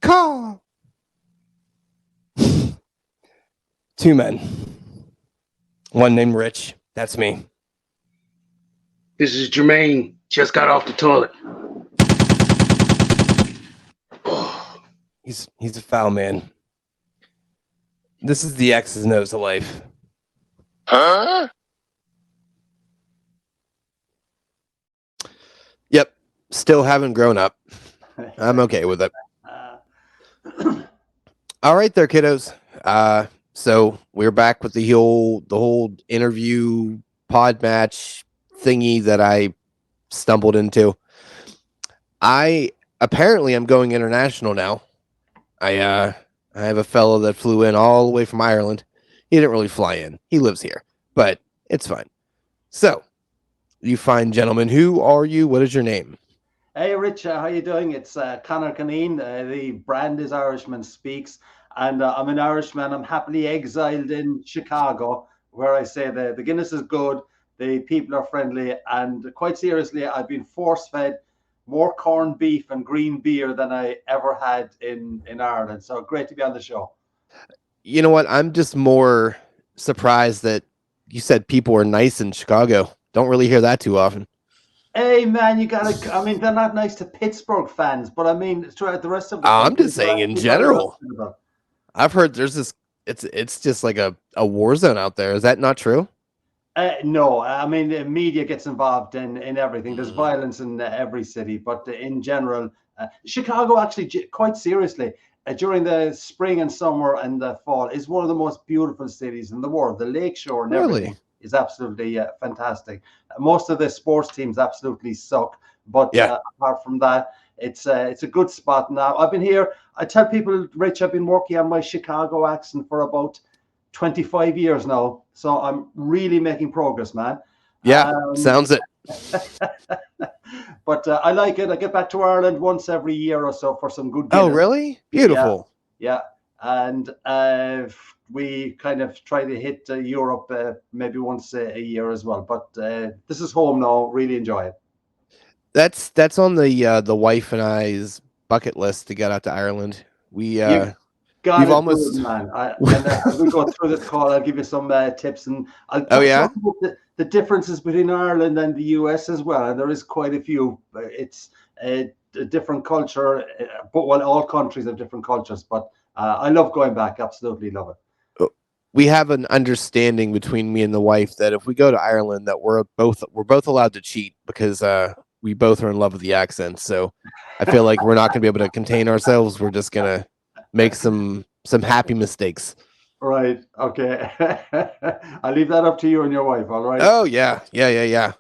Call. Two men. One named Rich. That's me. This is Jermaine. Just got off the toilet. He's a foul man. This is the X's and O's of life. Huh? Yep. Still haven't grown up. I'm okay with it. All right there, kiddos. So we're back with the whole interview pod match thingy that I stumbled into. I'm going international now. I have a fellow that flew in all the way from Ireland. He didn't really fly in. He lives here, but it's fine. So, you fine gentlemen, who are you? What is your name? Hey, Rich, how you doing? It's Conor. The brand is Irishman Speaks, and I'm an Irishman. I'm happily exiled in Chicago, where I say the Guinness is good, the people are friendly, and quite seriously, I've been force-fed more corned beef and green beer than I ever had in Ireland. So great to be on the show. You know what? I'm just more surprised that you said people are nice in Chicago. Don't really hear that too often. Hey man, you gotta. I mean, they're not nice to Pittsburgh fans, but I mean, throughout the rest of the I'm just saying in general. I've heard there's this. It's just like a war zone out there. Is that not true? No, I mean the media gets involved in everything. There's violence in every city, but in general, Chicago actually, quite seriously, during the spring and summer and the fall, is one of the most beautiful cities in the world. The lakeshore and everything is absolutely fantastic. Most of the sports teams absolutely suck, but apart from that, it's a good spot now. I've been here. I tell people, Rich, I've been working on my Chicago accent for about 25 years now, so I'm really making progress, man. Yeah, sounds it. But I like it. I get back to Ireland once every year or so for some good Guinness. Oh, really? Beautiful. Yeah. And we kind of try to hit Europe maybe once a year as well. But this is home now. Really enjoy it. That's on the wife and I's bucket list to get out to Ireland. We've almost, man. As we go through this call, I'll give you some tips, and I'll talk about the differences between Ireland and the US as well. And there is quite a few. It's a different culture, but all countries have different cultures. But I love going back. Absolutely love it. We have an understanding between me and the wife that if we go to Ireland, that we're both allowed to cheat because we both are in love with the accent. So I feel like we're not going to be able to contain ourselves. We're just gonna make some happy mistakes. Right. Okay. I'll leave that up to you and your wife. All right. Oh yeah.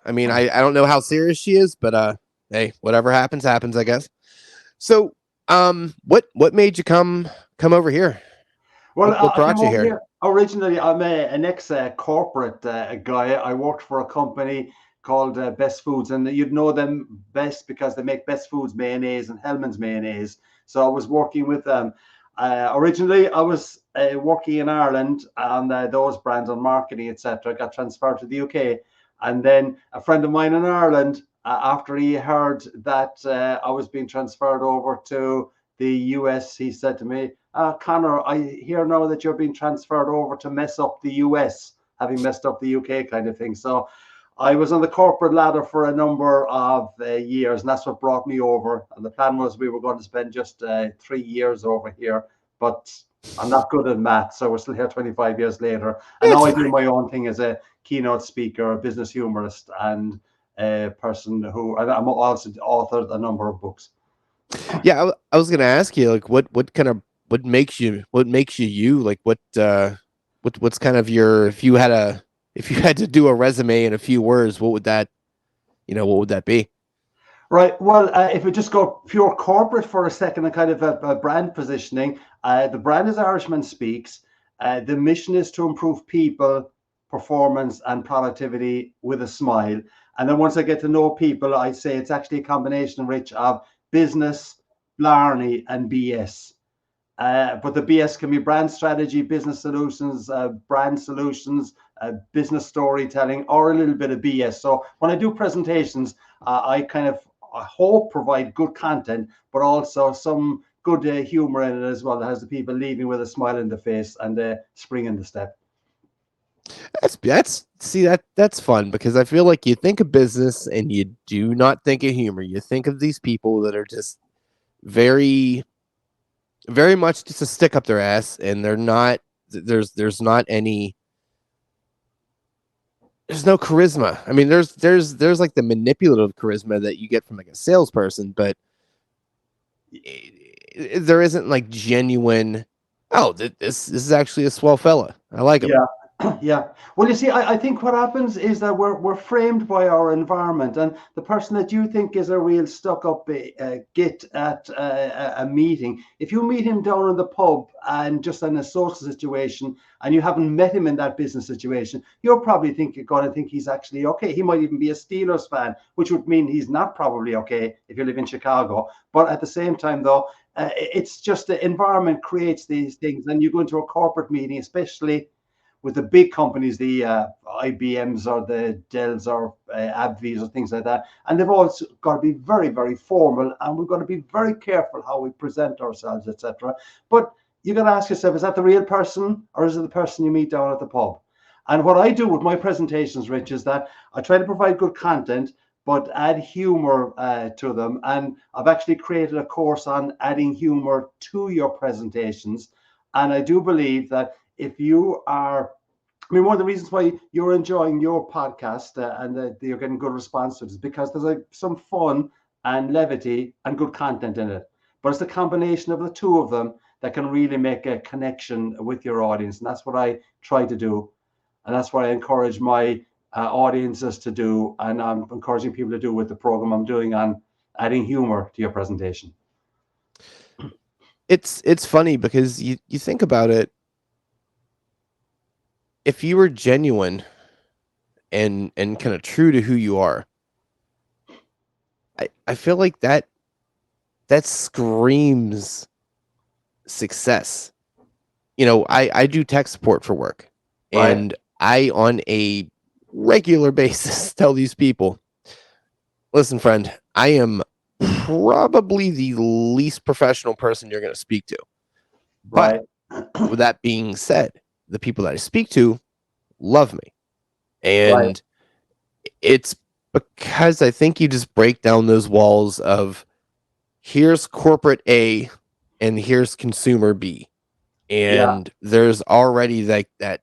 I mean, I don't know how serious she is, but hey, whatever happens, I guess. So, what made you come over here? Well, what brought you here? Originally, I'm an ex-corporate guy. I worked for a company called Best Foods, and you'd know them best because they make Best Foods mayonnaise and Hellman's mayonnaise. So I was working with them. Originally, I was working in Ireland on those brands on marketing, etc. Got transferred to the UK, and then a friend of mine in Ireland, after he heard that I was being transferred over to the US, he said to me, "Conor, I hear now that you're being transferred over to mess up the US, having messed up the UK, kind of thing." So I was on the corporate ladder for a number of years, and that's what brought me over. And the plan was we were going to spend just 3 years over here, but I'm not good at math, so we're still here 25 years later. And now I do my own thing as a keynote speaker, a business humorist, and a person who I'm also authored a number of books. Yeah, I was going to ask you, like, what makes you you? Like, what's kind of your if you had to do a resume in a few words, what would that be? Right. Well, if we just go pure corporate for a second and kind of a brand positioning, the brand is Irishman Speaks. The mission is to improve people, performance, and productivity with a smile. And then once I get to know people, I say it's actually a combination, Rich, of business, blarney, and BS. But the BS can be brand strategy, business solutions, brand solutions, business storytelling, or a little bit of BS. So when I do presentations, I hope provide good content, but also some good humor in it as well. It has the people leaving with a smile in the face and a spring in the step. That's fun, because I feel like you think of business and you do not think of humor. You think of these people that are just very, very much just a stick up their ass, and they're not. There's not any. There's no charisma. I mean, there's like the manipulative charisma that you get from like a salesperson, but there isn't like genuine. Oh, this is actually a swell fella. I like him. Yeah. Yeah. Well, you see, I think what happens is that we're framed by our environment, and the person that you think is a real stuck-up git at a meeting, if you meet him down in the pub and just in a social situation, and you haven't met him in that business situation, you're probably going to think he's actually okay. He might even be a Steelers fan, which would mean he's not probably okay if you live in Chicago. But at the same time, though, it's just the environment creates these things, and you go into a corporate meeting, especially with the big companies, the IBMs or the Dells or AbbVies or things like that. And they've all got to be very, very formal, and we've got to be very careful how we present ourselves, etc. But you got to ask yourself, is that the real person, or is it the person you meet down at the pub? And what I do with my presentations, Rich, is that I try to provide good content, but add humor to them. And I've actually created a course on adding humor to your presentations. And I do believe that if you are, I mean, one of the reasons why you're enjoying your podcast and that you're getting good response to it is because there's some fun and levity and good content in it. But it's the combination of the two of them that can really make a connection with your audience. And that's what I try to do. And that's what I encourage my audiences to do. And I'm encouraging people to do with the program I'm doing on adding humor to your presentation. It's funny because you think about it. If you were genuine and kind of true to who you are, I feel like that screams success. You know, I do tech support for work, and I on a regular basis tell these people, listen, friend, I am probably the least professional person you're going to speak to. But with that being said, the people that I speak to love me. And it's because I think you just break down those walls of here's corporate A and here's consumer B. And there's already like that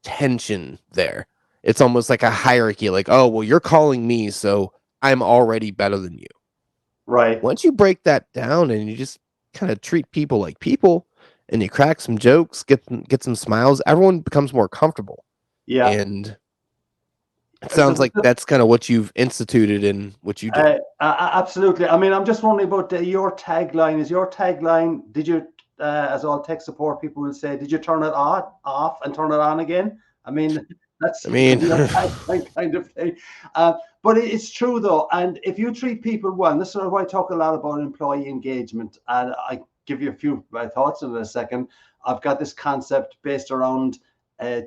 tension there. It's almost like a hierarchy, like, oh, well, you're calling me, so I'm already better than you. Right. Once you break that down and you just kind of treat people like people, and you crack some jokes, get some smiles, everyone becomes more comfortable. Yeah. And it sounds like that's kind of what you've instituted in what you do. Absolutely. I mean, I'm just wondering about your tagline. Is your tagline, did you, as all tech support people will say, did you turn it off and turn it on again? I mean, that's your tagline kind of thing. But it's true, though. And if you treat people well, this is why I talk a lot about employee engagement. And I give you a few thoughts in a second. I've got this concept based around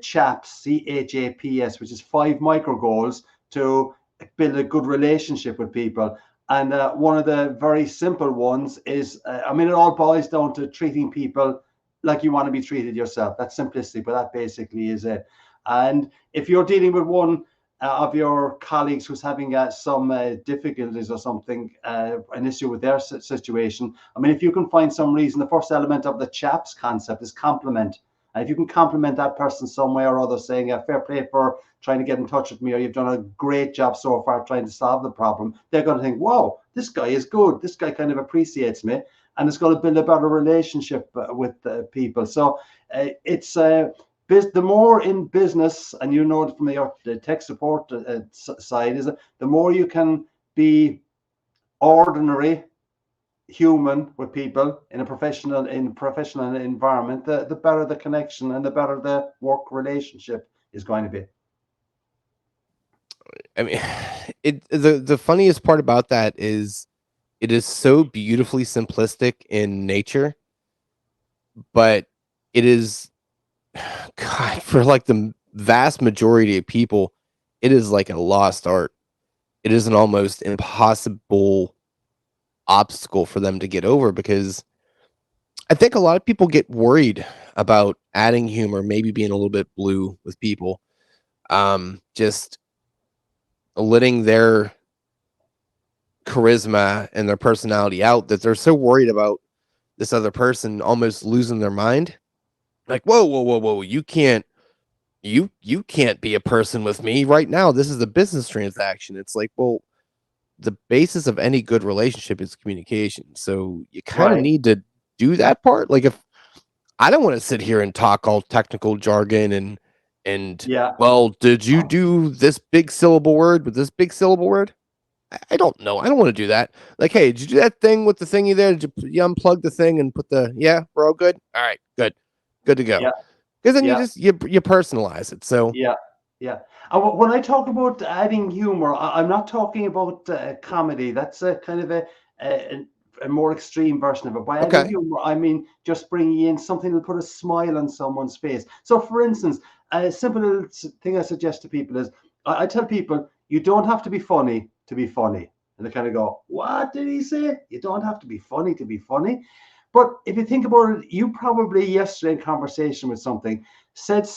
CHAPS, CHAPS, which is 5 micro goals to build a good relationship with people. And one of the very simple ones is, I mean, it all boils down to treating people like you want to be treated yourself. That's simplistic, but that basically is it. And if you're dealing with one of your colleagues who's having some difficulties or something, an issue with their situation, I mean, if you can find some reason, the first element of the CHAPS concept is compliment. And if you can compliment that person some way or other, saying fair play for trying to get in touch with me, or you've done a great job so far trying to solve the problem, they're going to think, wow, this guy is good. This guy kind of appreciates me. And it's going to build a better relationship with people. So it's the more in business, and you know from the tech support side, is that the more you can be ordinary human with people in a professional environment, the better the connection and the better the work relationship is going to be. I mean, the funniest part about that is it is so beautifully simplistic in nature, but it is, God, for like the vast majority of people, it is like a lost art. It is an almost impossible obstacle for them to get over, because I think a lot of people get worried about adding humor, maybe being a little bit blue with people, just letting their charisma and their personality out, that they're so worried about this other person almost losing their mind. Like, whoa, whoa, whoa, whoa, you can't be a person with me right now. This is a business transaction. It's like, well, the basis of any good relationship is communication. So you kind of Right. need to do that part. Like, if I don't want to sit here and talk all technical jargon and Yeah. well, did you do this big syllable word with this big syllable word? I don't know. I don't want to do that. Like, hey, did you do that thing with the thingy there? Did you unplug the thing and put the, yeah, we're all good? All right, good to go. Yeah. Because then Yeah. you personalize it. So Yeah, yeah. And when I talk about adding humor, I'm not talking about comedy. That's a kind of a, a more extreme version of it. By adding okay, humor, I mean just bringing in something that put a smile on someone's face. So, for instance, a simple little thing I suggest to people is I tell people you don't have to be funny to be funny. And they kind of go, "What did he say? You don't have to be funny to be funny." But if you think about it, you probably yesterday in conversation with something said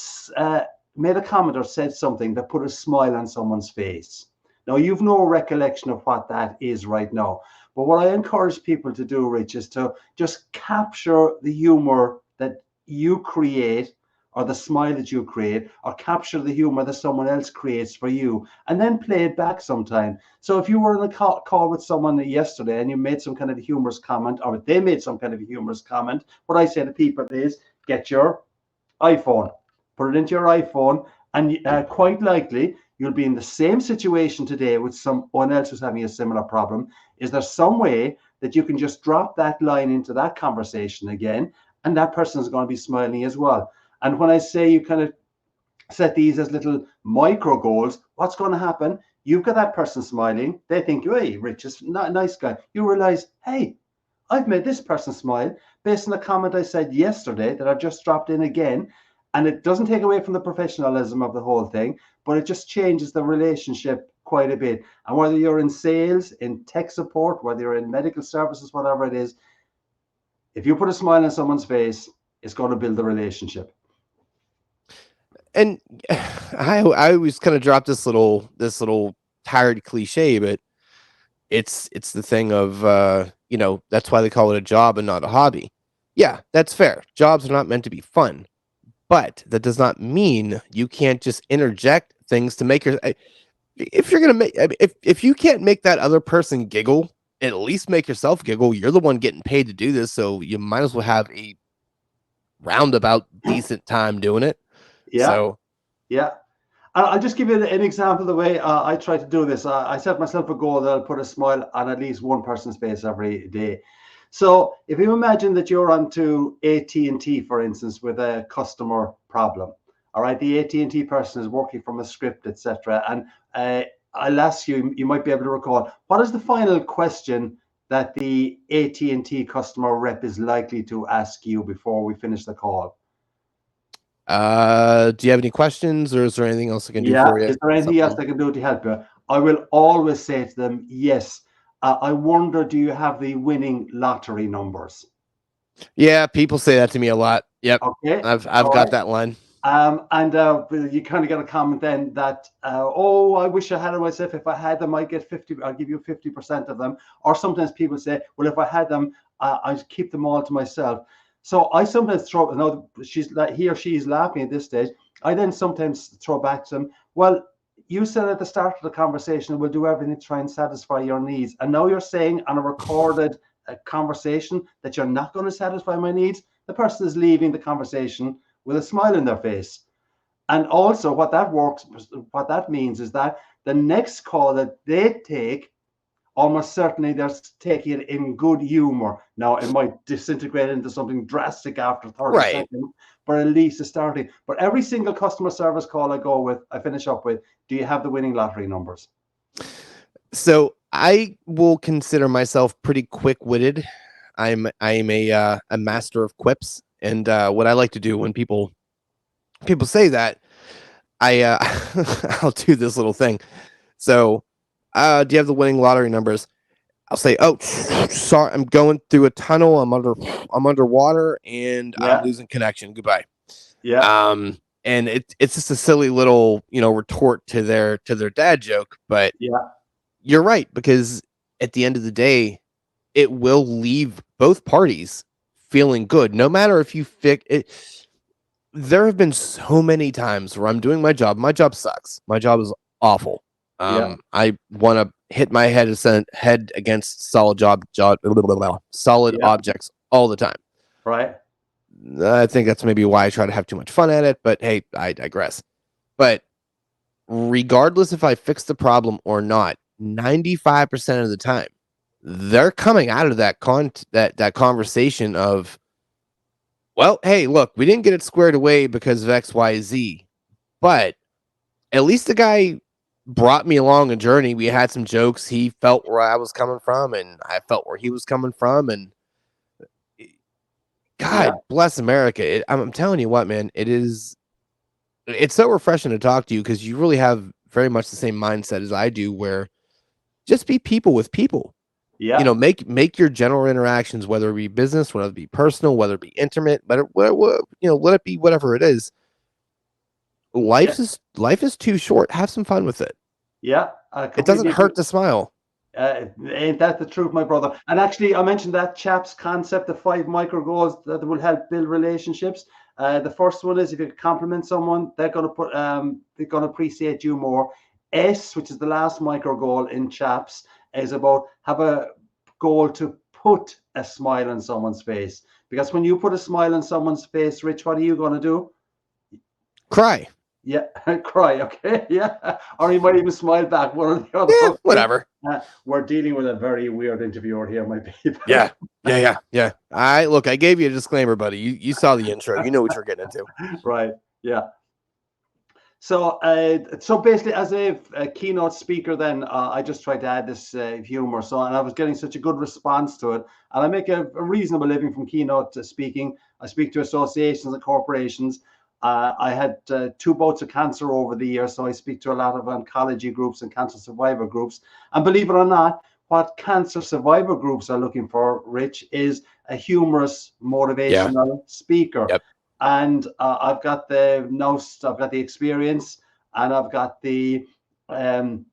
made a comment or said something that put a smile on someone's face. Now, you've no recollection of what that is right now. But what I encourage people to do, Rich, is to just capture the humor that you create or the smile that you create, or capture the humor that someone else creates for you, and then play it back sometime. So if you were in a call with someone yesterday and you made some kind of humorous comment, or they made some kind of humorous comment, what I say to people is get your iPhone, put it into your iPhone, and quite likely you'll be in the same situation today with someone else who's having a similar problem. Is there some way that you can just drop that line into that conversation again, and that person is going to be smiling as well? And when I say you kind of set these as little micro goals, what's going to happen? You've got that person smiling. They think, hey, Rich is a nice guy. You realize, hey, I've made this person smile based on a comment I said yesterday that I've just dropped in again. And it doesn't take away from the professionalism of the whole thing, but it just changes the relationship quite a bit. And whether you're in sales, in tech support, whether you're in medical services, whatever it is, if you put a smile on someone's face, it's going to build the relationship. and I always kind of drop this little tired cliche, but it's the thing of that's why they call it a job and not a hobby. Yeah, that's fair. Jobs are not meant to be fun, but that does not mean you can't just interject things to make your. If you're gonna make, if you can't make that other person giggle, at least make yourself giggle. You're the one getting paid to do this, so you might as well have a roundabout decent time doing it. Yeah, So yeah. I'll just give you an example of the way I try to do this. I set myself a goal that I'll put a smile on at least one person's face every day. So if you imagine that you're onto AT&T, for instance, with a customer problem, all right, the AT&T person is working from a script, etc. And I'll ask you, you might be able to recall, what is the final question that the AT&T customer rep is likely to ask you before we finish the call? do you have any questions, or is there anything else I can do Yeah. for you? Is there anything else Something. I can do to help you? I will always say to them, yes. I wonder, do you have the winning lottery numbers? Yeah, people say that to me a lot. Yep, Okay. I've All got right. that line. And you kind of get a comment then that, oh, I wish I had them myself. If I had them, I'd get 50, I'll give you 50% of them. Or sometimes people say, well, if I had them, I'd keep them all to myself. So I sometimes throw, no, she's like, he or she is laughing at this stage. I then sometimes throw back to them, well, you said at the start of the conversation, we'll do everything to try and satisfy your needs. And now you're saying on a recorded conversation that you're not going to satisfy my needs. The person is leaving the conversation with a smile in their face. And also what that means is that the next call that they take, almost certainly they're taking it in good humor. Now it might disintegrate into something drastic after 30 Right. seconds, but at least it's starting. But every single customer service call I finish up with, do you have the winning lottery numbers? So I will consider myself pretty quick-witted. I'm a master of quips, and what I like to do when people say that, I I'll do this little thing. So, do you have the winning lottery numbers? I'll say, "Oh, sorry, I'm going through a tunnel. I'm underwater, and I'm Yeah, losing connection. Goodbye." yeah, And it's just a silly little, retort to their dad joke, but yeah, you're right, because at the end of the day, it will leave both parties feeling good, no matter if you fix it. There have been so many times where I'm doing my job. My job sucks. My job is awful. yeah, I want to hit my head against solid yeah, objects all the time. right. I think that's maybe why I try to have too much fun at it, but hey, I digress. But regardless if I fix the problem or not, 95% of the time, they're coming out of that conversation of, well, hey, look, we didn't get it squared away because of X, Y, Z, but at least the guy brought me along a journey. We had some jokes. He felt where I was coming from, and I felt where he was coming from. And Yeah, God bless America. I'm telling you what, man, it's so refreshing to talk to you because you really have very much the same mindset as I do, where just be people with people. yeah, Make your general interactions, whether it be business, whether it be personal, whether it be intimate, but let it be whatever it is. yeah, Life is too short. Have some fun with it. yeah. I It doesn't completely agree. hurt to smile. Ain't that the truth, my brother? And actually, I mentioned that chap's concept of 5 micro goals that will help build relationships. The first one is if you compliment someone, they're gonna appreciate you more. S, which is the last micro goal in chaps, is about have a goal to put a smile on someone's face. Because when you put a smile on someone's face, Rich, what are you gonna do? Cry. Yeah, cry, okay, yeah, or you might even smile back, one or the other. Yeah, Okay, whatever. we're dealing with a very weird interviewer here, my people. Yeah. Yeah, yeah, yeah. I gave you a disclaimer, buddy. You saw the intro. You know what you're getting into. Right, yeah. So basically, as a keynote speaker, then I just tried to add this humor. So, and I was getting such a good response to it, and I make a reasonable living from keynote speaking. I speak to associations and corporations. I had 2 bouts of cancer over the years, so I speak to a lot of oncology groups and cancer survivor groups. And believe it or not, what cancer survivor groups are looking for, Rich, is a humorous, Yeah. motivational speaker. Yep. And I've got the experience, and I've got the um,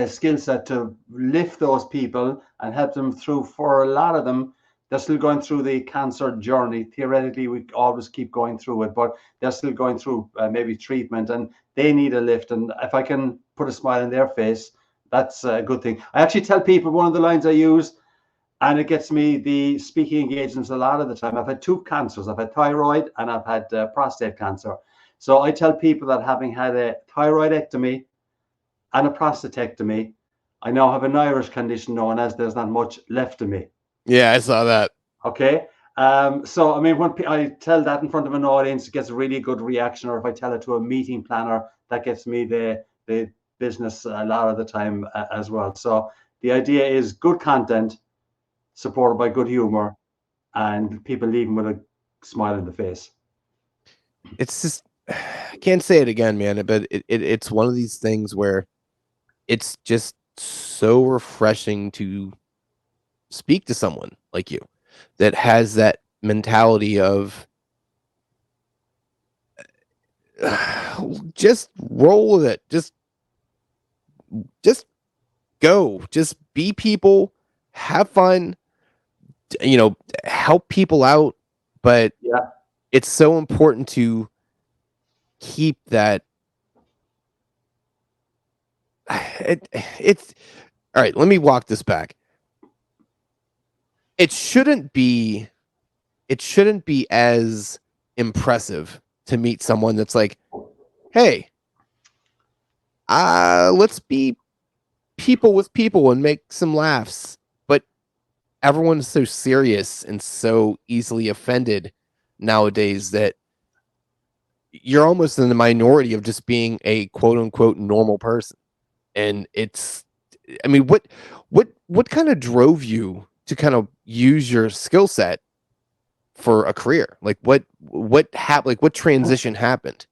skill set to lift those people and help them through. For a lot of them, they're still going through the cancer journey. Theoretically, we always keep going through it, but they're still going through maybe treatment, and they need a lift. And if I can put a smile on their face, that's a good thing. I actually tell people, one of the lines I use, and it gets me the speaking engagements a lot of the time. I've had 2 cancers. I've had thyroid and I've had prostate cancer. So I tell people that having had a thyroidectomy and a prostatectomy, I now have an Irish condition known as there's not much left of me. Yeah, I saw that. Okay. So, I mean, when I tell that in front of an audience, it gets a really good reaction. Or if I tell it to a meeting planner, that gets me the business a lot of the time as well. So the idea is good content supported by good humor, and people leaving with a smile on the face. It's just I can't say it again, man, but it's one of these things where it's just so refreshing to speak to someone like you that has that mentality of just roll with it. Just go. Just be people, have fun, help people out, but Yeah, it's so important to keep that it's all right, let me walk this back. It shouldn't be as impressive to meet someone that's like, "Hey, let's be people with people and make some laughs." But everyone's so serious and so easily offended nowadays that you're almost in the minority of just being a quote unquote normal person. And it's I mean, what kind of drove you to kind of use your skill set for a career? Like what happened? Like what transition happened?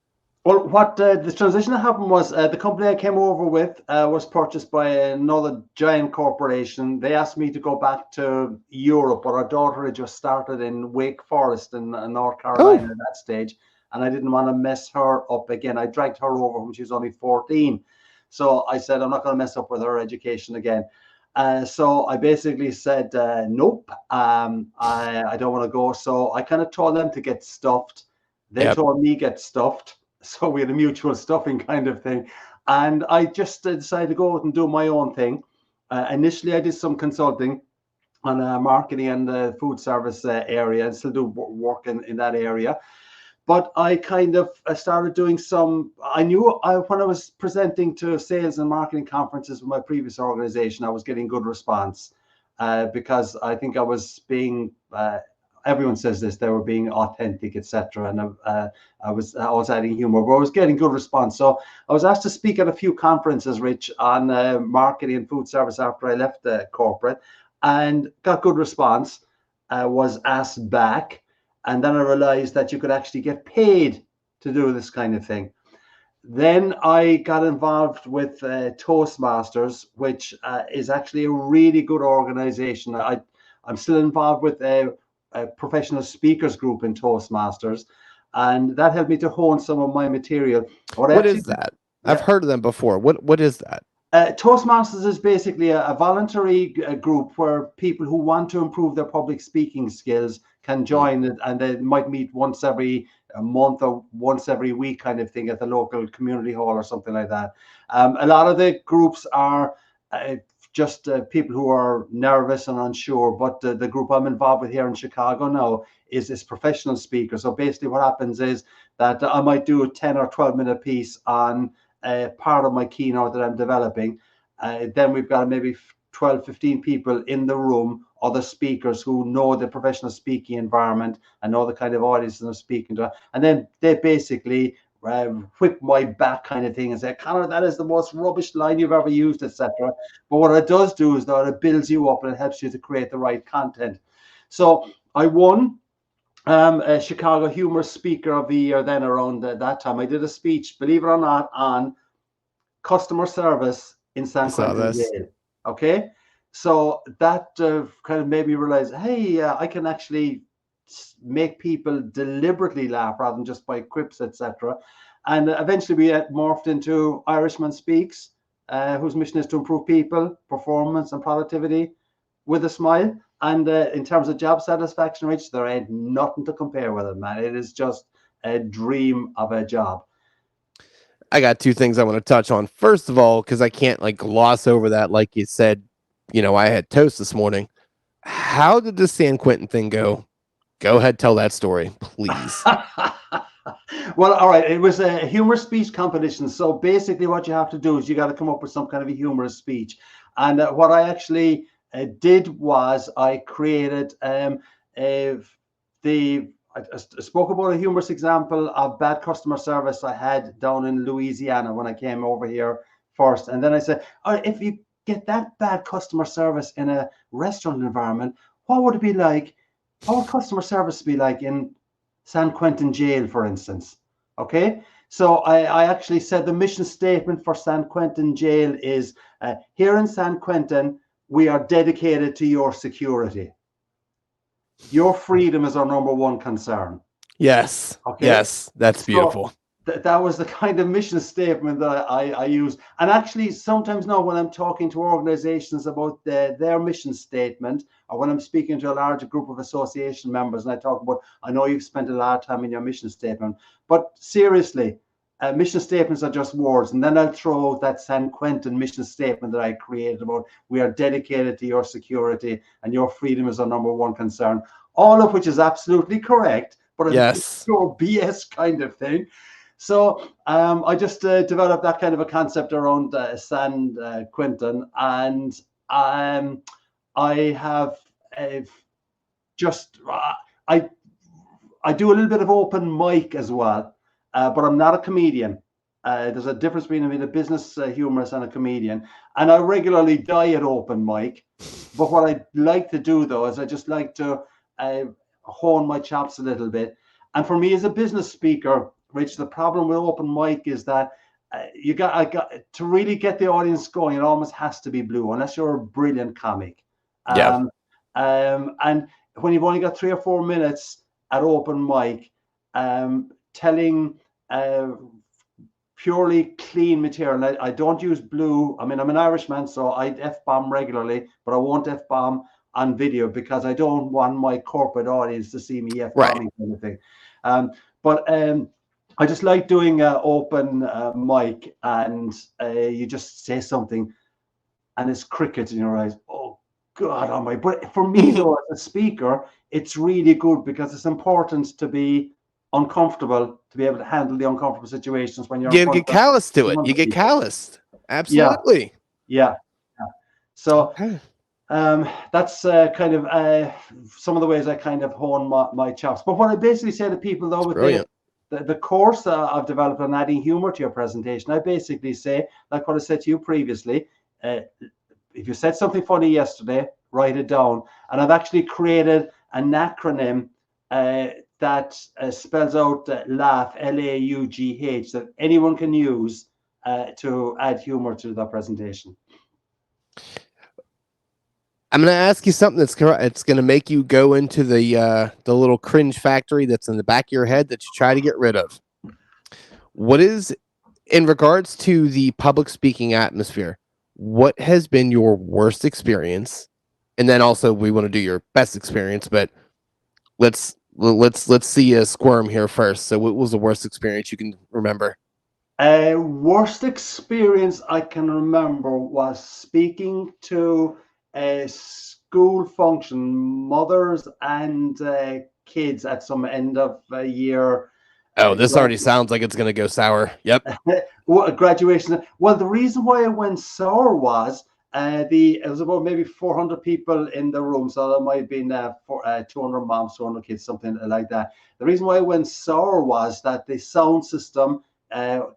Well, what the transition that happened was the company I came over with was purchased by another giant corporation. They asked me to go back to Europe, but our daughter had just started in Wake Forest in North Carolina Oh, at that stage, and I didn't want to mess her up again. I dragged her over when she was only 14. So I said, I'm not going to mess up with her education again. So I basically said, nope, I don't want to go. So I kind of told them to get stuffed. They yep. told me get stuffed. So we had a mutual stuffing kind of thing. And I just decided to go out and do my own thing. Initially, I did some consulting on marketing and the food service area and still do work in that area. But I kind of started doing some, I knew when I was presenting to sales and marketing conferences with my previous organization, I was getting good response because I think I was being, everyone says this, they were being authentic, etc. And I was adding humor, but I was getting good response. So I was asked to speak at a few conferences, Rich, on marketing and food service after I left corporate and got good response, was asked back. And then I realized that you could actually get paid to do this kind of thing. Then I got involved with Toastmasters, which is actually a really good organization. I'm still involved with a professional speakers group in Toastmasters, and that helped me to hone some of my material. What I What actually, is that? I've yeah, heard of them before. What is that? Toastmasters is basically a voluntary group where people who want to improve their public speaking skills can Mm. join it, and they might meet once every month or once every week kind of thing at the local community hall or something like that. A lot of the groups are just people who are nervous and unsure, but the group I'm involved with here in Chicago now is professional speakers. So basically what happens is that I might do a 10 or 12-minute piece on part of my keynote that I'm developing. Then we've got maybe 12, 15 people in the room, other speakers who know the professional speaking environment and know the kind of audience I'm speaking to. And then they basically whip my back kind of thing and say, Conor, that is the most rubbish line you've ever used, etc. But what it does do is that it builds you up and it helps you to create the right content. So I won a Chicago Humor Speaker of the Year then around that time. I did a speech, believe it or not, on customer service in I San saw Quentin this. jail. Okay. So that kind of made me realize, hey, I can actually make people deliberately laugh rather than just by quips, etc. And eventually we morphed into Irishman Speaks, whose mission is to improve people, performance, and productivity with a smile. And in terms of job satisfaction rates, there ain't nothing to compare with it, man. It is just a dream of a job. I got two things I want to touch on. First of all, because I can't like gloss over that, like you said, I had toast this morning. How did the San Quentin thing go? Go ahead, tell that story, please. Well, all right. It was a humorous speech competition. So basically, what you have to do is you got to come up with some kind of a humorous speech. And what I actually did was I created I spoke about a humorous example of bad customer service I had down in Louisiana when I came over here first. And then I said, all right, if you get that bad customer service in a restaurant environment, what would it be like? What would customer service be like in San Quentin jail, for instance? Okay. So I actually said the mission statement for San Quentin jail is here in San Quentin, we are dedicated to your security. Your freedom is our number one concern. Yes, Okay. yes, that's So beautiful. that was the kind of mission statement that I use. And actually, sometimes now when I'm talking to organizations about their mission statement, or when I'm speaking to a larger group of association members, and I talk about, I know you've spent a lot of time in your mission statement, but seriously, mission statements are just words. And then I'll throw out that San Quentin mission statement that I created about, we are dedicated to your security and your freedom is our number one concern. All of which is absolutely correct, but it's Yes. pure BS kind of thing. So I just developed that kind of a concept around San Quentin, and I have just I I do a little bit of open mic as well, but I'm not a comedian. There's a difference between a business humorist and a comedian, and I regularly die at open mic. But what I like to do though is I just like to hone my chops a little bit. And for me as a business speaker, Rich, the problem with open mic is that I got to really get the audience going. It almost has to be blue, unless you're a brilliant comic. Yeah. And when you've only got 3 or 4 minutes at open mic, telling purely clean material. I don't use blue. I mean, I'm an Irishman, so I F-bomb regularly, but I won't F-bomb on video because I don't want my corporate audience to see me F-bombing kind of thing. But I just like doing open mic, and you just say something and it's crickets in your eyes. Oh, God almighty. But for me, though, as a speaker, it's really good because it's important to be uncomfortable, to be able to handle the uncomfortable situations when you're in You front get calloused to of it. You get people. calloused. Absolutely. Yeah. So Okay. that's kind of some of the ways I kind of hone my chops. But what I basically say to people, though, That's with brilliant. the course I've developed on adding humor to your presentation, I basically say, like what I said to you previously, if you said something funny yesterday, write it down. And I've actually created an acronym that spells out laugh, LAUGH, that anyone can use to add humor to the presentation. I'm going to ask you something that's correct. It's going to make you go into the little cringe factory that's in the back of your head that you try to get rid of. What is, in regards to the public speaking atmosphere, what has been your worst experience? And then also we want to do your best experience, but let's see a squirm here first. So what was the worst experience you can remember? Worst experience I can remember was speaking to a school function, mothers and kids at some end of year. Oh, this already sounds like it's going to go sour. Yep. Graduation. Well, the reason why it went sour was it was about maybe 400 people in the room, so there might have been 200 moms, 200 kids, something like that. The reason why it went sour was that the sound system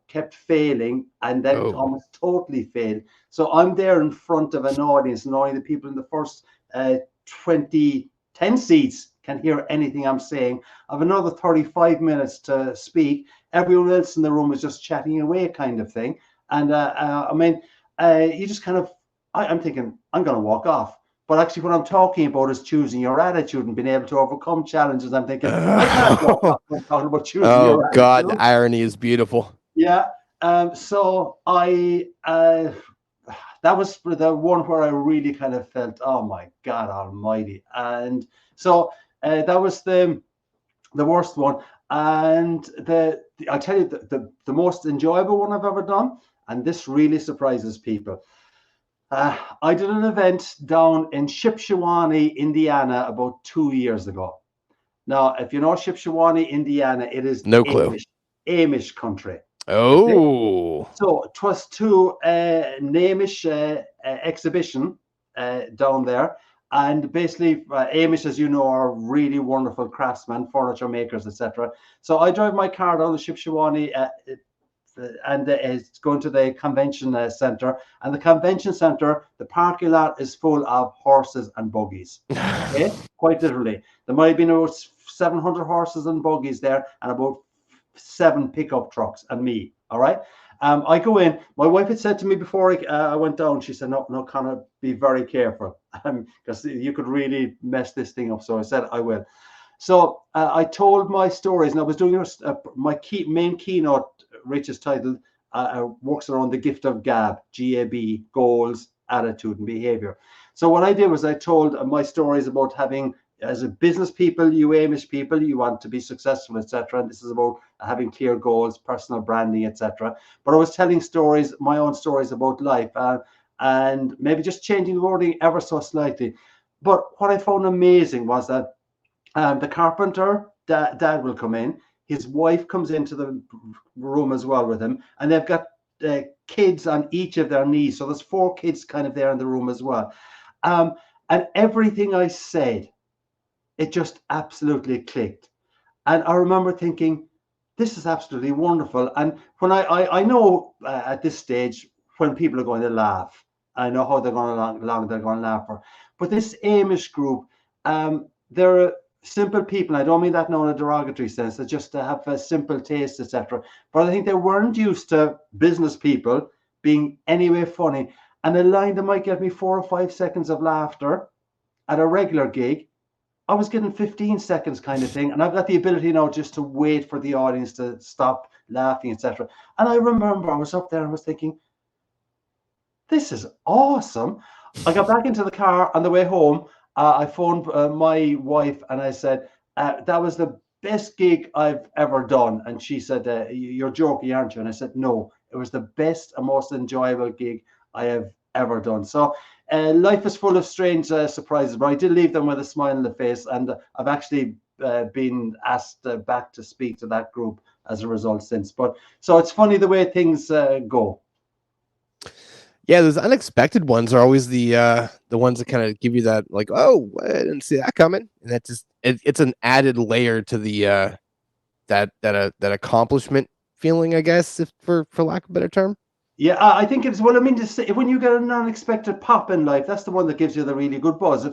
kept failing, and then almost totally failed. So I'm there in front of an audience, and only the people in the first 10 seats can hear anything I'm saying. I have another 35 minutes to speak. Everyone else in the room is just chatting away, kind of thing. And I mean, you just kind of, I'm thinking, I'm going to walk off. But actually, what I'm talking about is choosing your attitude and being able to overcome challenges. I'm thinking, I can't walk off. I'm talking about choosing your attitude. God, the irony is beautiful. Yeah. So that was the one where I really kind of felt, oh my God almighty. And so that was the worst one. And I'll tell you the most enjoyable one I've ever done, and this really surprises people. I did an event down in Shipshewana, Indiana, about 2 years ago. Now, if you know Shipshewana, Indiana, it is no clue. Amish country. Oh, okay? So it was to an Amish exhibition down there. And basically, Amish, as you know, are really wonderful craftsmen, furniture makers, etc. So I drive my car down the Shipshewana and it's going to the convention center. And the convention center, the parking lot is full of horses and buggies. Okay, quite literally. There might have been about 700 horses and buggies there, and about 7 pickup trucks, and me. All right. I go in. My wife had said to me before I went down, she said, no, Conor, be very careful, because you could really mess this thing up. So I said, I will. So I told my stories, and I was doing my main keynote, Rich, is titled, works around the gift of GAB, G-A-B, goals, attitude, and behavior. So what I did was I told my stories about having, as a business people, you Amish people, you want to be successful, etc. And this is about having clear goals, personal branding, etc. But I was telling stories, my own stories about life, and maybe just changing the wording ever so slightly. But what I found amazing was that the carpenter, dad will come in. His wife comes into the room as well with him, and they've got kids on each of their knees. So there's 4 kids kind of there in the room as well. And everything I said, it just absolutely clicked. And I remember thinking, this is absolutely wonderful. And when I know at this stage when people are going to laugh, I know how they're going along they're going to laugh for. But this Amish group, they're simple people. I don't mean that now in a derogatory sense. They just have a simple taste, etc. But I think they weren't used to business people being anyway funny. And a line that might get me 4 or 5 seconds of laughter at a regular gig, I was getting 15 seconds kind of thing. And I've got the ability now just to wait for the audience to stop laughing, etc. And I remember I was up there and I was thinking, this is awesome. I got back into the car on the way home. I phoned my wife and I said, that was the best gig I've ever done. And she said, you're joking, aren't you? And I said, no, it was the best and most enjoyable gig I have ever done. So life is full of strange surprises, but I did leave them with a smile on the face. And I've actually been asked back to speak to that group as a result since. But so it's funny the way things go. Yeah, those unexpected ones are always the ones that kind of give you that, like, oh, I didn't see that coming, and that just it's an added layer to the that accomplishment feeling, I guess, if for lack of a better term. Yeah, I think it's, well, I mean, to say, when you get an unexpected pop in life, that's the one that gives you the really good buzz.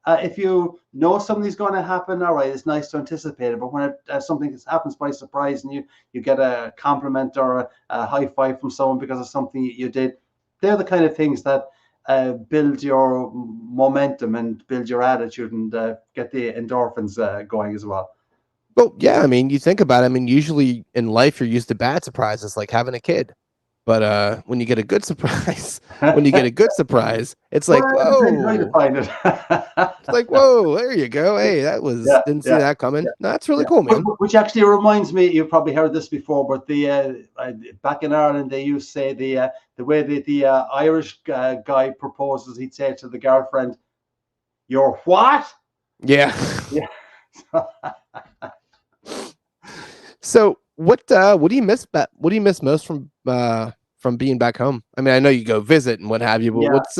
If you know something's going to happen, all right, it's nice to anticipate it. But when something happens by surprise and you get a compliment or a high five from someone because of something you did, they're the kind of things that build your momentum and build your attitude and get the endorphins going as well. Well, yeah, I mean, you think about it. I mean, usually in life, you're used to bad surprises, like having a kid. But when you get a good surprise, it's like, Well, it depends how you whoa. find it. It's like, whoa, there you go. Hey, Yeah, didn't see yeah. that coming. No, that's really Yeah, cool, man. which actually reminds me, you've probably heard this before, but the back in Ireland, they used to say the way that the Irish guy proposes, he'd say to the girlfriend, "You're what?" Yeah. Yeah. So what do you miss most from being back home? I mean, I know you go visit and what have you, but Yeah. what's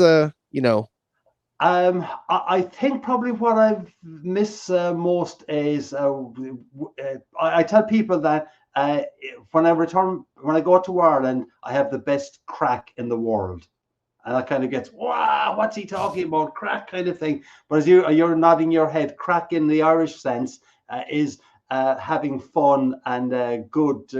I think probably what I miss most is I tell people that when I go to Ireland, I have the best crack in the world. And that kind of gets, wow, what's he talking about? Crack kind of thing. But as you're nodding your head, crack in the Irish sense is having fun and good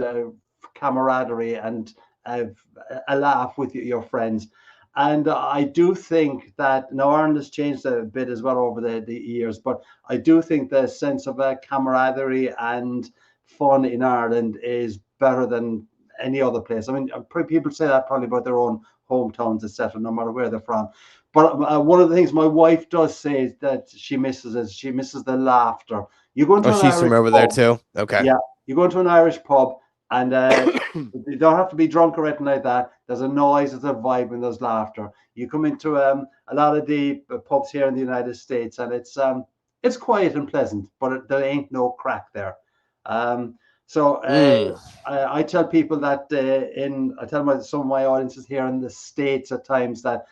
camaraderie and a laugh with your friends. And I do think that now Ireland has changed a bit as well over the years, but I do think the sense of camaraderie and fun in Ireland is better than any other place. I mean, people say that probably about their own hometowns, etc., no matter where they're from. But one of the things my wife does say is that she misses the laughter. You go into an she's Irish from over there pub, too. Okay. yeah, you go into an Irish pub and you don't have to be drunk or anything like that. There's a noise, there's a vibe, and there's laughter. You come into a lot of the pubs here in the United States, and it's quiet and pleasant, but there ain't no crack there. I tell people that I tell some of my audiences here in the States at times that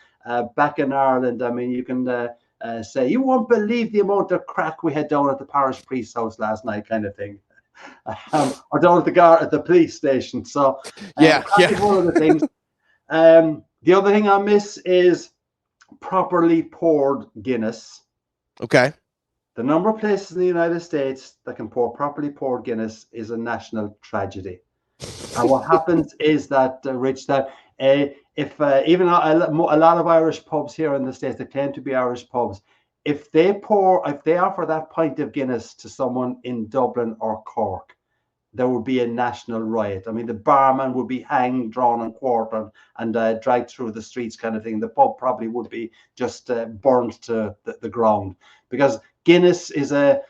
back in Ireland, I mean, you can say, you won't believe the amount of crack we had down at the parish priest's house last night, kind of thing. Or down at the police station. So Yeah. one of the things. The other thing I miss is properly poured Guinness. Okay. The number of places in the United States that can pour properly poured Guinness is a national tragedy. And what happens is that, Rich, that if even a lot of Irish pubs here in the States that claim to be Irish pubs, if they offer that pint of Guinness to someone in Dublin or Cork, there would be a national riot. I mean, the barman would be hanged, drawn, and quartered, and dragged through the streets, kind of thing. The pub probably would be just burned to the ground, because Guinness is a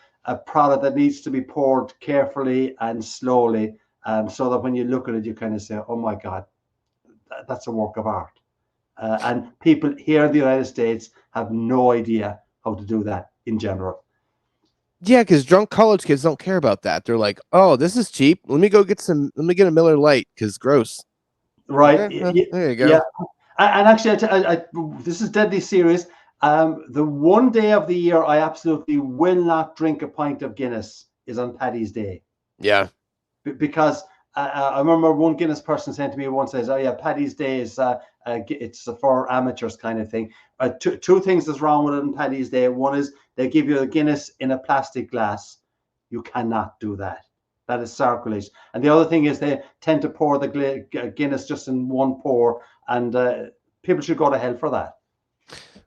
product that needs to be poured carefully and slowly, so that when you look at it, you kind of say, "Oh my God, that's a work of art." And people here in the United States have no idea how to do that in general. Yeah, because drunk college kids don't care about that. They're like, "Oh, this is cheap. Let me get a Miller Lite because gross." Right? There you go. Yeah. And actually, this is deadly serious. The one day of the year I absolutely will not drink a pint of Guinness is on Paddy's Day. Yeah. Because I remember one Guinness person saying to me once, says, "Oh yeah, Paddy's Day is it's for amateurs kind of thing." Two things is wrong with it on Paddy's Day. One is they give you a Guinness in a plastic glass. You cannot do that. That is sacrilege. And the other thing is they tend to pour the Guinness just in one pour, and people should go to hell for that.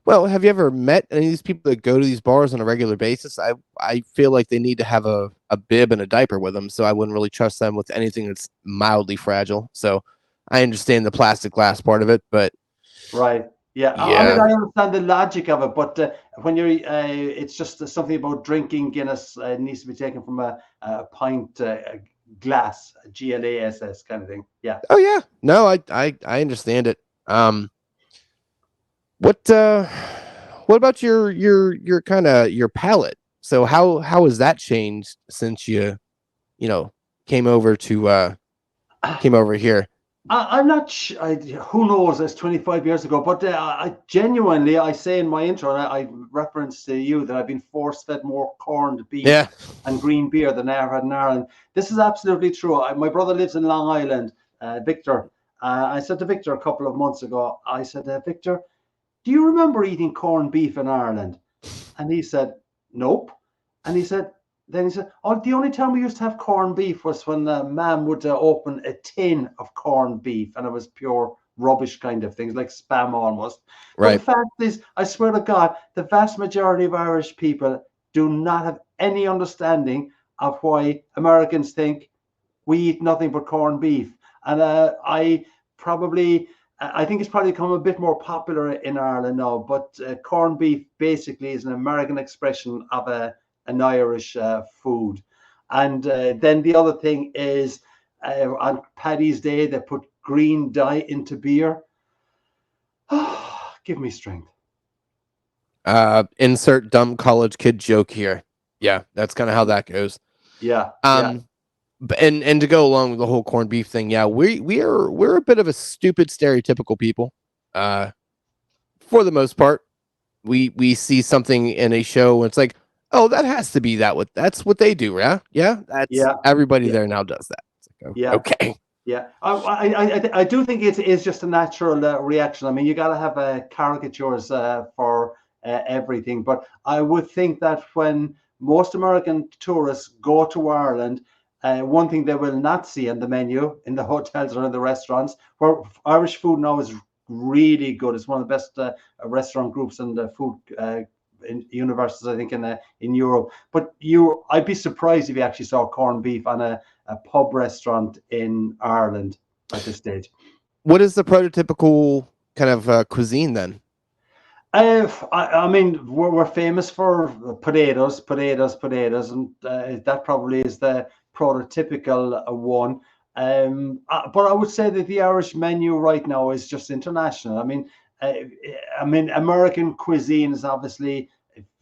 Well, have you ever met any of these people that go to these bars on a regular basis? I feel like they need to have a bib and a diaper with them, so I wouldn't really trust them with anything that's mildly fragile. So I understand the plastic glass part of it, but Right. Yeah. I mean, yeah. I understand the logic of it, but when you're, it's just something about drinking Guinness. It needs to be taken from a pint glass, glass kind of thing. Yeah. Oh yeah. No, I understand it. What about your kind of your palate? So how has that changed since you came over to came over here? I'm not sure. Who knows? It's 25 years ago. But I genuinely, I say in my intro, and I reference to you that I've been force-fed more corned beef Yeah. and green beer than I ever had in Ireland. This is absolutely true. My brother lives in Long Island, Victor. I said to Victor a couple of months ago, I said, Victor, do you remember eating corned beef in Ireland? And he said, nope. And then he said, oh, the only time we used to have corned beef was when Mum would open a tin of corned beef, and it was pure rubbish kind of things, like spam almost. But the Right. fact is, I swear to God, the vast majority of Irish people do not have any understanding of why Americans think we eat nothing but corned beef. And I think it's probably become a bit more popular in Ireland now, but corned beef basically is an American expression of an Irish food. And then the other thing is on Paddy's Day, they put green dye into beer. Give me strength. Insert dumb college kid joke here. Yeah, that's kind of how that goes. Yeah, yeah. And to go along with the whole corned beef thing, yeah, we're a bit of a stupid stereotypical people. For the most part, we see something in a show and it's like, oh, that has to be that's what they do, yeah, yeah. That's Yeah, everybody yeah, there now does that. It's like, yeah. okay, Yeah, I do think it's just a natural reaction. I mean, you got to have caricatures for everything, but I would think that when most American tourists go to Ireland, one thing they will not see on the menu in the hotels or in the restaurants, where Irish food now is really good. It's one of the best restaurant groups and food universities, I think, in Europe. But I'd be surprised if you actually saw corned beef on a pub restaurant in Ireland at this stage. what is the prototypical kind of cuisine then? I mean, we're famous for potatoes, and that probably is the prototypical one. But I would say that the Irish menu right now is just international. I mean, American cuisine is obviously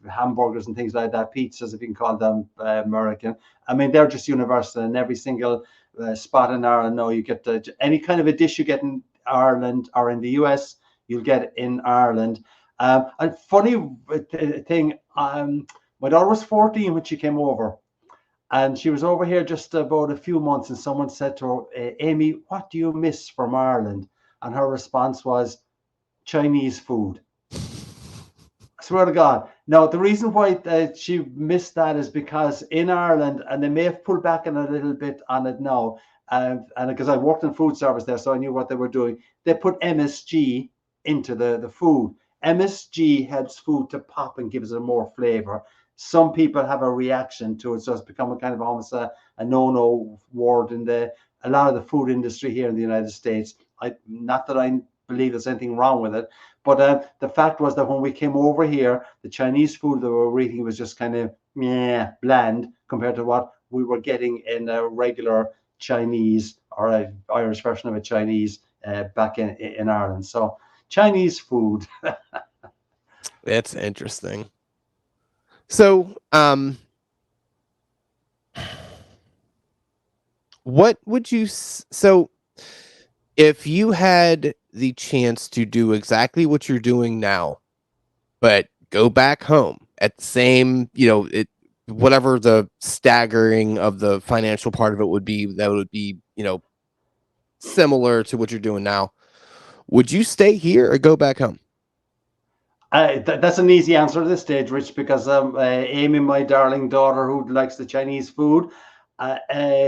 hamburgers and things like that, pizzas, if you can call them American. I mean, they're just universal in every single spot in Ireland. No, you get any kind of a dish you get in Ireland or in the US, you'll get in Ireland. And funny thing, my daughter was 14 when she came over, and she was over here just about a few months, and someone said to her, Amy, what do you miss from Ireland? And her response was Chinese food. I swear to God. Now, the reason why she missed that is because in Ireland, and they may have pulled back in a little bit on it now, and because I worked in food service there, so I knew what they were doing, they put MSG into the food. MSG helps food to pop and gives it more flavor. Some people have a reaction to it, so it's become a kind of almost a no-no word in a lot of the food industry here in the United States. Not that I believe there's anything wrong with it, but the fact was that when we came over here, the Chinese food that we were eating was just kind of bland compared to what we were getting in a regular Chinese or an Irish version of a Chinese back in Ireland. So Chinese food. It's interesting. So, what would you so if you had the chance to do exactly what you're doing now, but go back home at the same, whatever the staggering of the financial part of it would be, that would be similar to what you're doing now, would you stay here or go back home? That's an easy answer at this stage, Rich, because Amy, my darling daughter, who likes the Chinese food,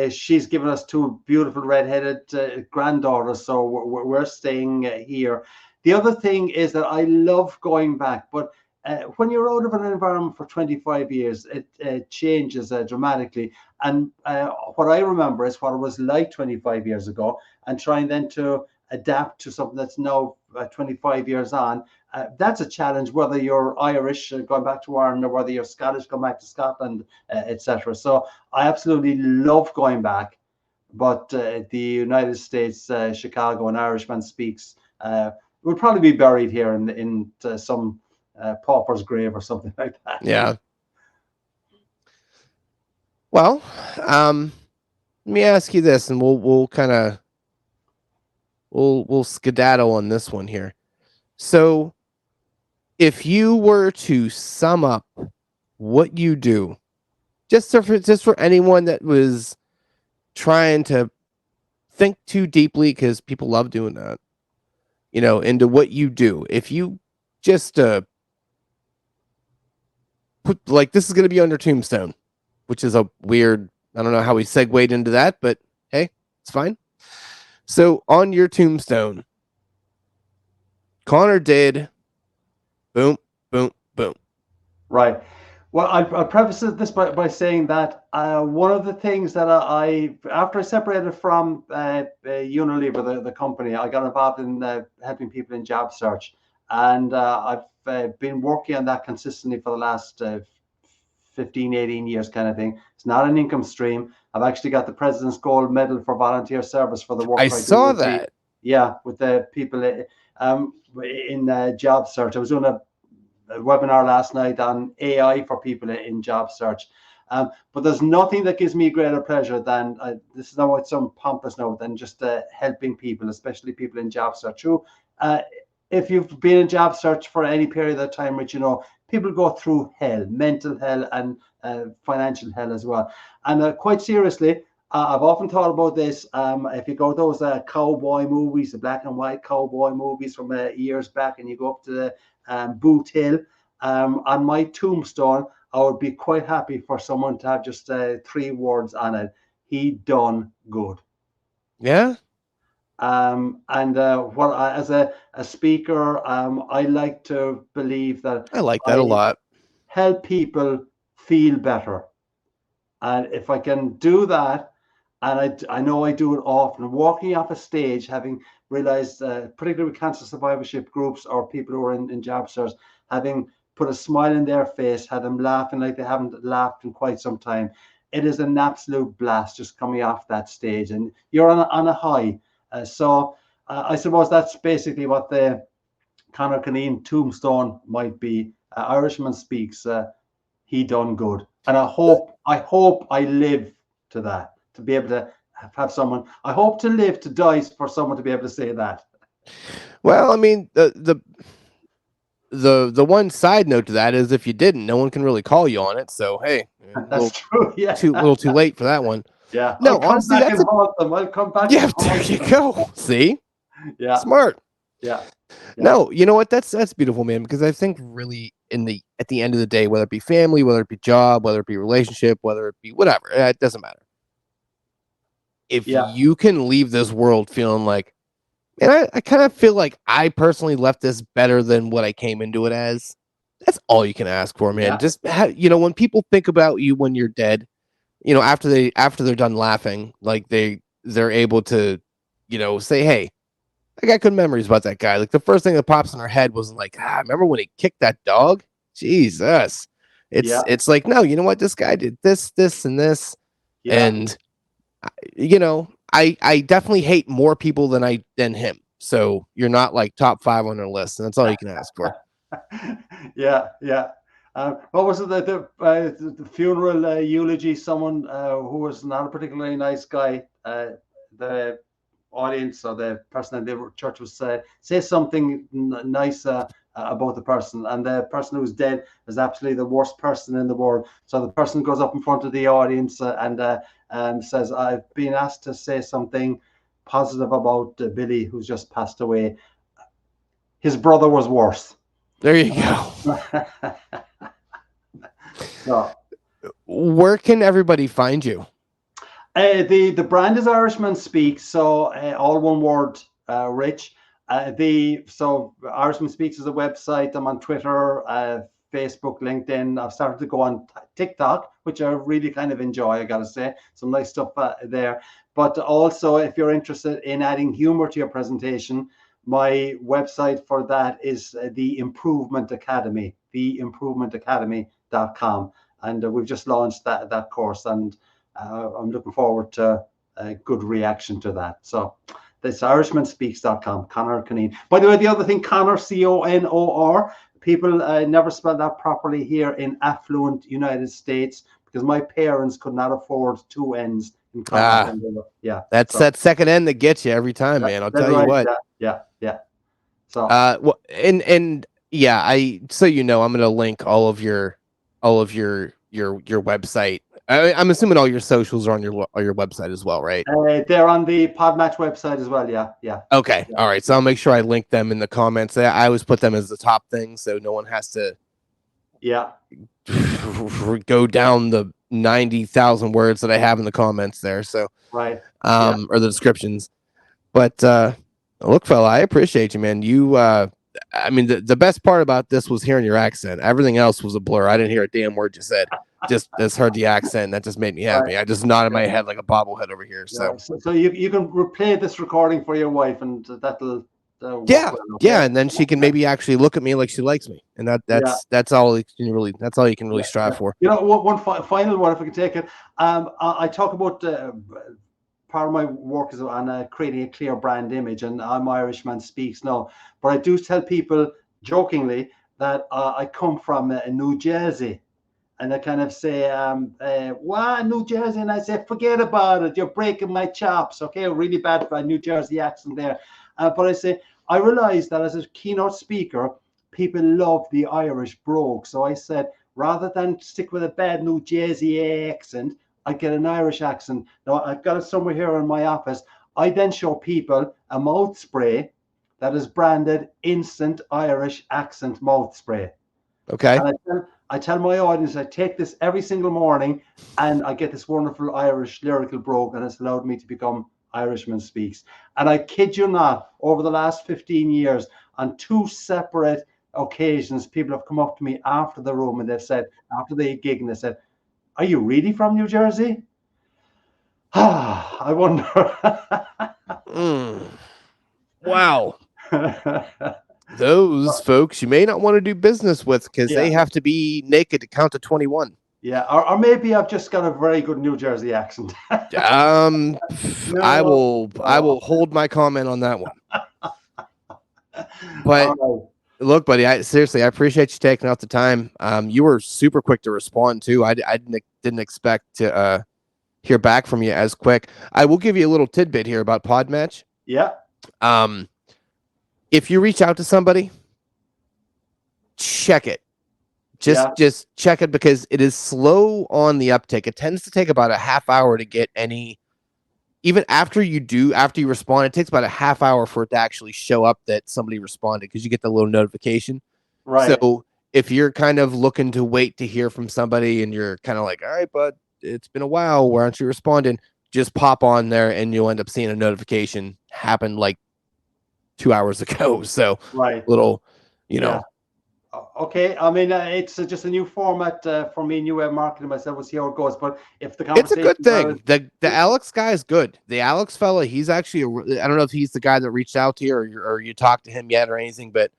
she's given us two beautiful redheaded granddaughters, so we're staying here. The other thing is that I love going back, but when you're out of an environment for 25 years, it changes dramatically. And what I remember is what it was like 25 years ago, and trying then to adapt to something that's now 25 years on. That's a challenge, whether you're Irish going back to Ireland or whether you're Scottish going back to Scotland, etc. So I absolutely love going back, but the United States, Chicago, and Irishman speaks will probably be buried here in some pauper's grave or something like that. Yeah. Well, let me ask you this, and we'll kind of we'll skedaddle on this one here. So, if you were to sum up what you do, just for anyone that was trying to think too deeply, because people love doing that, into what you do. If you just put, like, this is going to be on your tombstone, which is a weird, I don't know how we segued into that, but hey, it's fine. So on your tombstone, Conor did boom, boom, boom. Right. Well, I'll preface this by saying that one of the things that after I separated from Unilever, the company, I got involved in helping people in job search. And I've been working on that consistently for the last 15, 18 years kind of thing. It's not an income stream. I've actually got the President's Gold Medal for volunteer service for the work I I saw do that. with the people in job search. I was doing a webinar last night on AI for people in job search. But there's nothing that gives me greater pleasure than, this is not some pompous note, than just helping people, especially people in job search who, if you've been in job search for any period of time, Rich, people go through hell, mental hell and financial hell as well. And quite seriously, I've often thought about this. If you go to those cowboy movies, the black and white cowboy movies from years back, and you go up to the Boot Hill, on my tombstone, I would be quite happy for someone to have just 3 words on it: he done good. Yeah. And as a speaker, I like to believe that I like that a lot. help people feel better. And if I can do that, and I know I do it often, walking off a stage, having realized, particularly with cancer survivorship groups or people who are in job search, having put a smile in their face, had them laughing like they haven't laughed in quite some time. It is an absolute blast just coming off that stage, and you're on a high. So I suppose that's basically what the Conor Kinane tombstone might be. Irishman speaks, he done good. And I hope I live to that, to be able to have someone. I hope to live to die for someone to be able to say that. Well, I mean, the one side note to that is, if you didn't, no one can really call you on it. So hey, That's true. Yeah. little too late for that one. Yeah. No, I'll come honestly, back that's and haunt them. I'll come back. yeah. And There haunt you them. go. See, Yeah. smart. Yeah. No, you know what? That's beautiful, man. Because I think really at the end of the day, whether it be family, whether it be job, whether it be relationship, whether it be whatever, it doesn't matter. If you can leave this world feeling like, and I kind of feel like I personally left this better than what I came into it as. That's all you can ask for, man. Yeah. Just when people think about you when you're dead, after they're done laughing, like they're able to, say, hey, I got good memories about that guy. Like, the first thing that pops in our head was like, remember when he kicked that dog? Jesus. It's like, no, you know what? This guy did this, and this. Yeah. And I definitely hate more people than him. So you're not like top 5 on their list, and that's all you can ask for. Yeah. What was it, the funeral eulogy? Someone who was not a particularly nice guy, the audience or the person in the church was say something nice about the person, and the person who's dead is absolutely the worst person in the world. So the person goes up in front of the audience and says, "I've been asked to say something positive about Billy, who's just passed away. His brother was worse." There you go. So, where can everybody find you? the brand is Irishman Speaks, so all one word, Rich. So Irishman Speaks is a website. I'm on Twitter, Facebook, LinkedIn. I've started to go on TikTok, which I really kind of enjoy. I gotta say, some nice stuff there. But also, if you're interested in adding humor to your presentation, my website for that is the Improvement Academy, theimprovementacademy.com, and we've just launched that course, and I'm looking forward to a good reaction to that. So that's irishmanspeaks.com, Conor Coneen. By the way, the other thing, Conor, Conor, people never spell that properly here in affluent United States, because my parents could not afford two N's in Conor. Yeah, that's that second N that gets you every time, man. I'll tell you what. Yeah. So well, and yeah, so you know, I'm gonna link all of your website. I'm assuming all your socials are on your website as well, right? they're on the Podmatch website as well. Yeah. Okay, all right. So I'll make sure I link them in the comments. I always put them as the top thing, so no one has to go down the 90,000 words that I have in the comments there. So right, or the descriptions. But look, fella, I appreciate you, man. You I mean, the best part about this was hearing your accent. Everything else was a blur. I didn't hear a damn word you said. Just heard the accent. That just made me happy. Right. I just nodded my head like a bobblehead over here. So you can replay this recording for your wife, and that'll yeah, and then she can maybe actually look at me like she likes me, and that's all you can really strive for. You know, one final one, if I can take it. I talk about part of my work is on creating a clear brand image, and I'm Irishman Speaks now. But I do tell people jokingly that I come from New Jersey, and I kind of say, "What, New Jersey?" And I say, "Forget about it. You're breaking my chops." Okay, really bad for a New Jersey accent there. But I say, I realized that as a keynote speaker, people love the Irish brogue. So I said, rather than stick with a bad New Jersey accent, I get an Irish accent. Now, I've got it somewhere here in my office. I then show people a mouth spray that is branded Instant Irish Accent Mouth Spray. Okay. And I tell my audience, I take this every single morning, and I get this wonderful Irish lyrical brogue, and it's allowed me to become Irishman Speaks. And I kid you not, over the last 15 years, on two separate occasions, people have come up to me after the room, and they've said, after the gig, and they said, "Are you really from New Jersey?" I wonder. Wow. Those folks you may not want to do business with, because they have to be naked to count to 21. Yeah, or maybe I've just got a very good New Jersey accent. No, I will hold my comment on that one. But look, buddy, I appreciate you taking out the time. You were super quick to respond too. I didn't expect to hear back from you as quick. I will give you a little tidbit here about Podmatch. Yeah. If you reach out to somebody, check it. Just check it, because it is slow on the uptake. It tends to take about a half hour to get any, even after you respond, it takes about a half hour for it to actually show up that somebody responded, because you get the little notification. Right. So if you're kind of looking to wait to hear from somebody, and you're kind of like, all right, bud, it's been a while, why aren't you responding? Just pop on there, and you'll end up seeing a notification happen like 2 hours ago. So little, you know. Okay, I mean, it's just a new format for me, new way of marketing myself. We'll see how it goes. But if the conversation, it's a good thing. The Alex guy is good. The Alex fella, he's actually I don't know if he's the guy that reached out to you, or you talked to him yet or anything, but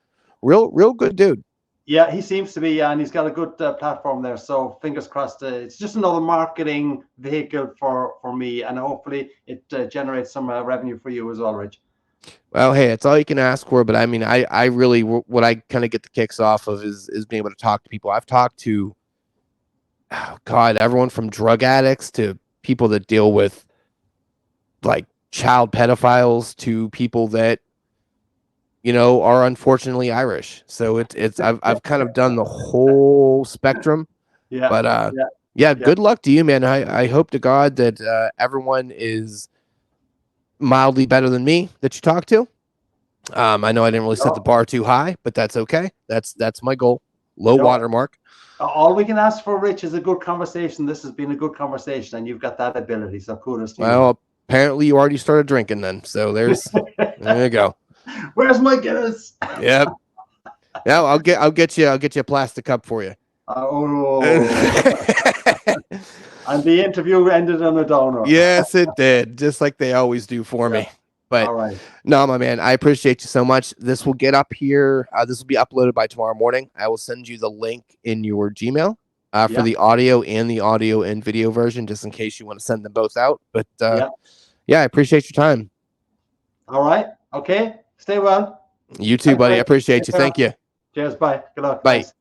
real good dude. Yeah, he seems to be, and he's got a good platform there. So fingers crossed. It's just another marketing vehicle for me, and hopefully it generates some revenue for you as well, Rich. Well, hey, it's all you can ask for. But I mean, I really, what I kind of get the kicks off of is being able to talk to people. I've talked to, oh God, everyone from drug addicts to people that deal with like child pedophiles to people that, are unfortunately Irish. So I've kind of done the whole spectrum. Yeah. But Yeah. yeah, good luck to you, man. I hope to God that everyone is mildly better than me that you talk to. I know I didn't really set the bar too high, but that's okay. That's my goal. Low watermark. All we can ask for, Rich, is a good conversation. This has been a good conversation, and you've got that ability. So kudos to you. Well, apparently you already started drinking then. So there you go. Where's my Guinness? Yep. Yeah, I'll get you a plastic cup for you. Oh. And the interview ended on a downer. Yes, it did, just like they always do for me. But all right. No, my man, I appreciate you so much. This will get up here. This will be uploaded by tomorrow morning. I will send you the link in your Gmail for the audio and video version, just in case you want to send them both out. But yeah, I appreciate your time. All right. Okay. Stay well. You too, buddy. I appreciate you. Thank you. Cheers. Bye. Good luck. Bye. Thanks.